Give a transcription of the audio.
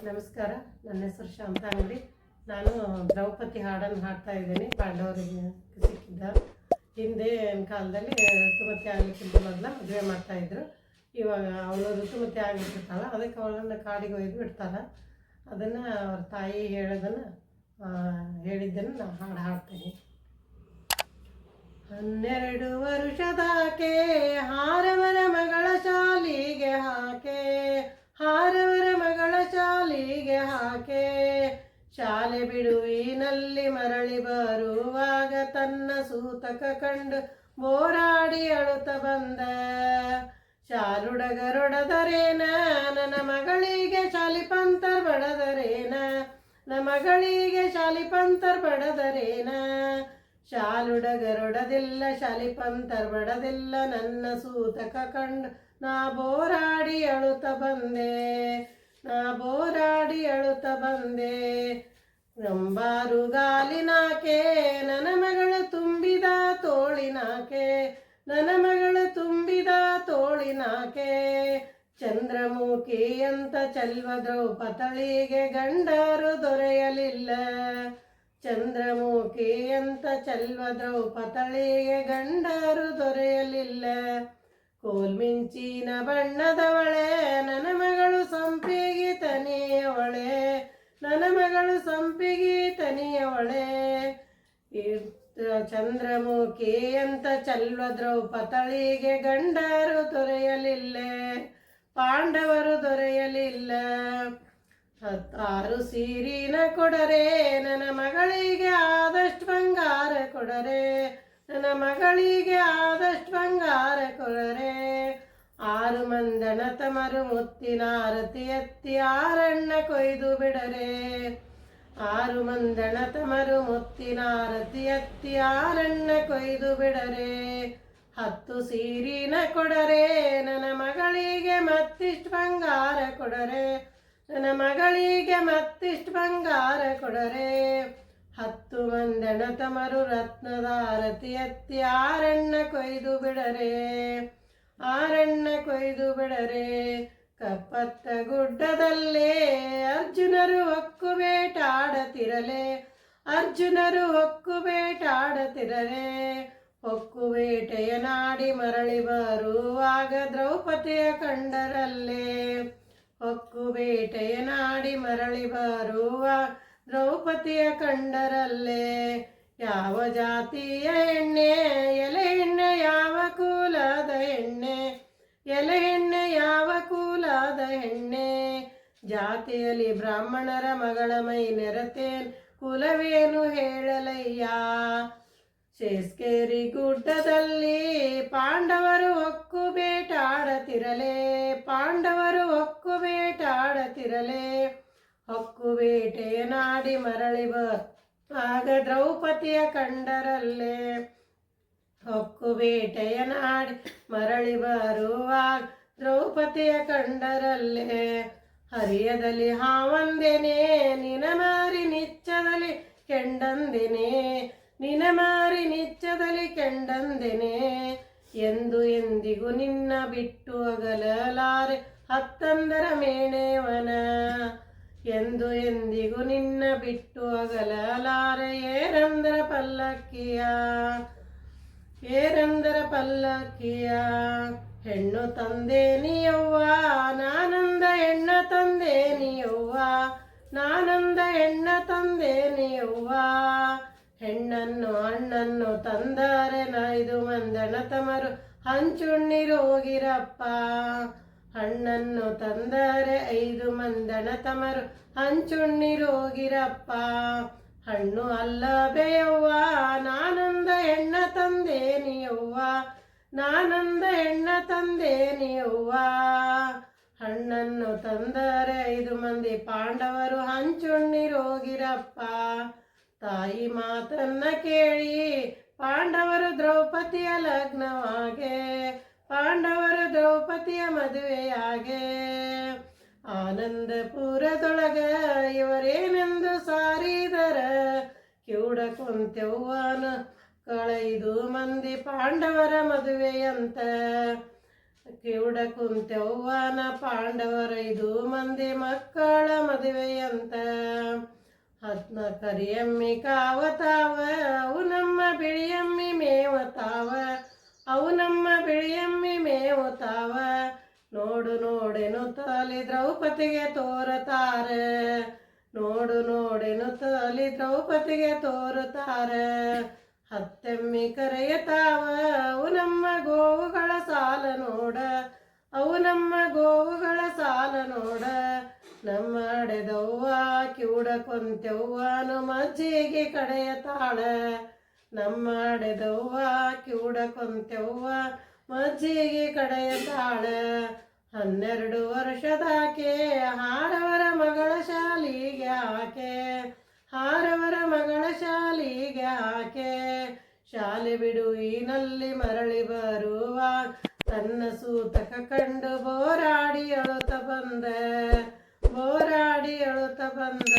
ನಮಸ್ಕಾರ. ನನ್ನ ಹೆಸರು ಶಾಂತ ಅಂಗಡಿ. ನಾನು ದ್ರೌಪದಿ ಹಾಡನ್ನು ಹಾಡ್ತಾ ಇದ್ದೀನಿ. ಪಾಂಡವರಿಗೆ ಸಿಕ್ಕಿದ್ದ ಹಿಂದೆ ಕಾಲದಲ್ಲಿ ಋತುಮತಿ ಆಗಲಿಕ್ಕಿಂತ ಮೊದಲು ಮದುವೆ ಮಾಡ್ತಾಯಿದ್ರು. ಇವಾಗ ಅವಳು ಋತುಮತಿ ಆಗಿಬಿಟ್ಟಿರ್ತಾಳ, ಅದಕ್ಕೆ ಅವಳನ್ನು ಕಾಡಿಗೆ ಒಯ್ದು ಬಿಡ್ತಾರೆ. ಅದನ್ನು ಅವ್ರ ತಾಯಿ ಹೇಳಿದ್ದನ್ನು ನಾನು ಹಾಡ್ತೀನಿ. 12 ವರ್ಷದಾಕೆ ಹಾರವರ ಮಗಳ ಶಾಲಿಗೆ ಹಾಕೆ, ಹಾರವರ ಮಗಳ ಶಾಲಿಗೆ ಹಾಕೆ, ಶಾಲೆ ಬಿಡುವಿನಲ್ಲಿ ಮರಳಿ ಬರುವಾಗ ತನ್ನ ಸೂತಕ ಕಂಡು ಬೋರಾಡಿ ಅಳುತ್ತ ಬಂದ. ಶಾಲುಡಗರೊಡದರೇನ ನನ್ನ ಮಗಳಿಗೆ ಶಾಲಿಪಂತರ್ ಬಡದರೇನ, ನನ್ನ ಮಗಳಿಗೆ ಶಾಲಿಪಂತರ್ ಬಡದರೇನ, ಶಾಲುಡಗರೊಡದಿಲ್ಲ ಶಾಲಿಪಂತರ್ ಬಡದಿಲ್ಲ, ನನ್ನ ಸೂತಕ ಕಂಡು ನಾ ಬೋರಾಡಿ ಅಳುತ್ತ ಬಂದೆ, ನಾ ಬೋರಾಡಿ ಅಳುತ್ತ ಬಂದೆ. ನಂಬಾರು ಗಾಲಿನಾಕೆ ನನ್ನ ಮಗಳು ತುಂಬಿದ ತೋಳಿನಾಕೆ, ನನ್ನ ಮಗಳು ತುಂಬಿದ ತೋಳಿನಾಕೆ, ಚಂದ್ರಮುಖಿ ಅಂತ ಚೆಲ್ವ ದ್ರೌಪದಳಿಗೆ ಗಂಡರು ದೊರೆಯಲಿಲ್ಲ, ಚಂದ್ರಮುಖಿ ಅಂತ ಚೆಲ್ವ ದ್ರೌಪದಳಿಗೆ ಗಂಡರು ದೊರೆಯಲಿಲ್ಲ. ಕೋಲ್ಮಿಂಚಿನ ಬಣ್ಣದವಳೆ ನನ್ನ ಮಗಳು ಸಂಪಿಗೆ ತನಿಯವಳೆ, ನನ್ನ ಮಗಳು ಸಂಪಿಗೆ ತನಿಯವಳೆ, ಚಂದ್ರಮುಖಿ ಅಂತ ಚೆಲ್ವ ದ್ರೌಪದಳಿಗೆ ಗಂಡರು ದೊರೆಯಲಿಲ್ಲ, ಪಾಂಡವರು ದೊರೆಯಲಿಲ್ಲ. 16 ಸೀರಿನ ಕೊಡರೆ ನನ್ನ ಮಗಳಿಗೆ ಆದಷ್ಟು ಬಂಗಾರ ಕೊಡರೆ, ನನ್ನ ಮಗಳಿಗೆ ಆದಷ್ಟು ಬಂಗಾರ ಕೊಡರೆ. 6 ಮಂದಣ ತಮರು ಮುತ್ತಿನ ಆರತಿ ಎತ್ತಿ ಆರಣ್ಣ ಕೊಯ್ದು ಬಿಡರೆ, 6 ಮಂದಣ ತಮರು ಮುತ್ತಿನ ಆರತಿ ಎತ್ತಿ ಆರಣ್ಣ ಕೊಯ್ದು ಬಿಡರೆ. 10 ಸೀರಿನ ಕೊಡರೆ ನನ್ನ ಮಗಳಿಗೆ ಮತ್ತಿಷ್ಟು ಬಂಗಾರ ಕೊಡರೆ, ನನ್ನ ಮಗಳಿಗೆ ಮತ್ತಿಷ್ಟು ಬಂಗಾರ ಕೊಡರೆ. 10 ಮಂದಣ ತಮರು ರತ್ನದ ಆರತಿ ಎತ್ತಿ ಆರಣ್ಣ ಕೊಯ್ದು ಬಿಡರೆ, ಆರಣ್ಣ ಕೊಯ್ದು ಬಿಡರೆ. ಕಪ್ಪತ್ತ ಗುಡ್ಡದಲ್ಲೇ ಅರ್ಜುನರು ಹೊಕ್ಕು ಬೇಟಾಡತಿರಲೆ, ಅರ್ಜುನರು ಹೊಕ್ಕು ಬೇಟಾಡತಿರಲೆ. ಹೊಕ್ಕು ಬೇಟೆಯ ನಾಡಿ ಮರಳಿ ಬರುವಾಗ ದ್ರೌಪದಿಯ ಕಂಡರಲ್ಲೇ, ಹೊಕ್ಕು ಬೇಟೆಯ ನಾಡಿ ಮರಳಿ ಬರುವ ದ್ರೌಪದಿಯ ಕಂಡರಲ್ಲೇ. ಯಾವ ಜಾತಿಯ ಎಣ್ಣೆ ಎಲೆ ಎಣ್ಣೆ, ಯಾವ ಕುಲದ ಎಣ್ಣೆ ಎಲೆ ಎಣ್ಣೆ, ಯಾವ ಕುಲದ ಎಣ್ಣೆ. ಜಾತಿಯಲ್ಲಿ ಬ್ರಾಹ್ಮಣರ ಮಗಳ ಮೈ ನೆರತೇನ್ ಕುಲವೇನು ಹೇಳಲಯ್ಯ. ಶೇಸ್ಕೇರಿ ಗುಡ್ಡದಲ್ಲಿ ಪಾಂಡವರು ಹೊಕ್ಕು ಬೇಟಾಡತಿರಲೆ, ಪಾಂಡವರು ಹೊಕ್ಕು ಬೇಟಾಡತಿರಲೆ. ಹೊಕ್ಕು ಬೇಟೆಯ ನಾಡಿ ಮರಳಿ ಆಗ ದ್ರೌಪದಿಯ ಕಂಡರಲ್ಲೇ, ಹೊಕ್ಕು ಬೇಟೆಯ ನಾಡಿ ಮರಳಿ ಬರುವಾಗ ದ್ರೌಪದಿಯ ಕಂಡರಲ್ಲೇ. ಹರಿಯದಲ್ಲಿ ಹಾವಂದೆನೆ ನಿನ ಮಾರಿ ನಿಚ್ಚದಲ್ಲಿ ಕೆಂಡಂದೆನೆ, ನಿನ ಮಾರಿ ನಿಚ್ಚದಲ್ಲಿ ಕೆಂಡಂದೆನೆ. ಎಂದು ಎಂದಿಗೂ ನಿನ್ನ ಬಿಟ್ಟು ಅಗಲಲಾರೆ 11 ಮೇಣೆವನ, ಎಂದು ಎಂದಿಗೂ ನಿನ್ನ ಬಿಟ್ಟು ಅಗಲಲಾರೆ ಏರಂದರ ಪಲ್ಲಕ್ಕಿಯ, ಏರಂದರ ಪಲ್ಲಕ್ಕಿಯ. ಹೆಣ್ಣು ತಂದೆ ನೀಯವ್ವ ನಾನಂದ ಹೆಣ್ಣ ತಂದೆ ನೀಯವ್ವ, ನಾನಂದ ಹೆಣ್ಣ ತಂದೆ ನೀಯವ್ವ. ಹೆಣ್ಣನ್ನು ಹಣ್ಣನ್ನು ತಂದರೆ 5 ಮಂದಣ ತಮರು ಹಂಚುಣ್ಣಿರೋಗಿರಪ್ಪ, ಹಣ್ಣನ್ನು ತಂದರೆ 5 ಮಂದಣ ತಮರು ಹಂಚುಣ್ಣಿರೋಗಿರಪ್ಪ. ಹಣ್ಣು ಅಲ್ಲ ಬೇಯವ್ವ ನಾನಂದ ಹೆಣ್ಣ ತಂದೆ ನೀಯವ್ವ, ನಾನಂದ ಹೆಣ್ಣ ತಂದೆ ನೀಯವ್ವ. ಹಣ್ಣನ್ನು ತಂದರೆ 5 ಮಂದಿ ಪಾಂಡವರು ಹಂಚುಣ್ಣಿರೋಗಿರಪ್ಪ. ತಾಯಿ ಮಾತನ್ನ ಕೇಳಿ ಪಾಂಡವರು ದ್ರೌಪದಿಯ ಲಗ್ನವಾಗೆ, ಪಾಂಡವರು ದ್ರೌಪದಿಯ ಮದುವೆಯಾಗೆ. ಆನಂದಪುರದೊಳಗ ಇವರೇನೆಂದು ಸಾರಿದರ, ಕಿವುಡ ಕುಂತೆವ್ವನ 5 ಮಂದಿ ಪಾಂಡವರ ಮದುವೆಯಂತ. ಕಿವುಡ ಕುಂತೆವ್ವನ ಪಾಂಡವರ 5 ಮಂದಿ ಮಕ್ಕಳ ಮದುವೆಯಂತ. ಹತ್ನ ಕರಿಯಮ್ಮಿ ಕಾವತಾವ ಅವು ನಮ್ಮ ಬಿಳಿಯಮ್ಮಿ ಮೇವತಾವ, ಅವು ನಮ್ಮ ಬಿಳಿಯಮ್ಮಿ ಮೇವತಾವ. ನೋಡು ನೋಡೆನು ತಲಿ ದ್ರೌಪದಿಗೆ ತೋರತಾರ, ನೋಡು ನೋಡೆನು ತಲಿ ದ್ರೌಪದಿಗೆ ತೋರುತ್ತಾರ. ಹತ್ತೆಮ್ಮಿ ಕರೆಯತಾವ ಅವು ನಮ್ಮ ಗೋವುಗಳ ಸಾಲ ನೋಡ, ಅವು ನಮ್ಮ ಗೋವುಗಳ ಸಾಲ ನೋಡ. ನಮ್ಮ ಅಡೆದವ್ವ ಕಿವುಡ ಕೊಂತೆವ್ವನು ಮಜ್ಜಿಗೆ ಕಡೆಯತಾಳ, ನಮ್ಮ ಅಡೆದವ್ವ ಕಿವುಡ ಕೊಂತೆವ್ವ ಮಜ್ಜಿಗೆ ಕಡೆಯತಾಳ. 12 ವರ್ಷದಾಕೆ ಹಾರವರ ಮಗಳ ಶಾಲಿಗೆ ಆಕೆ, ಹಾರವರ ಮಗಳ ಶಾಲಿಗೆ ಆಕೆ. ಶಾಲೆ ಬಿಡುವಿನಲ್ಲಿ ಮರಳಿ ಬರುವ ತನ್ನ ಸೂತಕ ಕಂಡು ಬೋರಾಡಿ ಅಳುತ್ತ ಬಂದ, ಬೋರಾಡಿ ಅಳುತ್ತ ಬಂದ.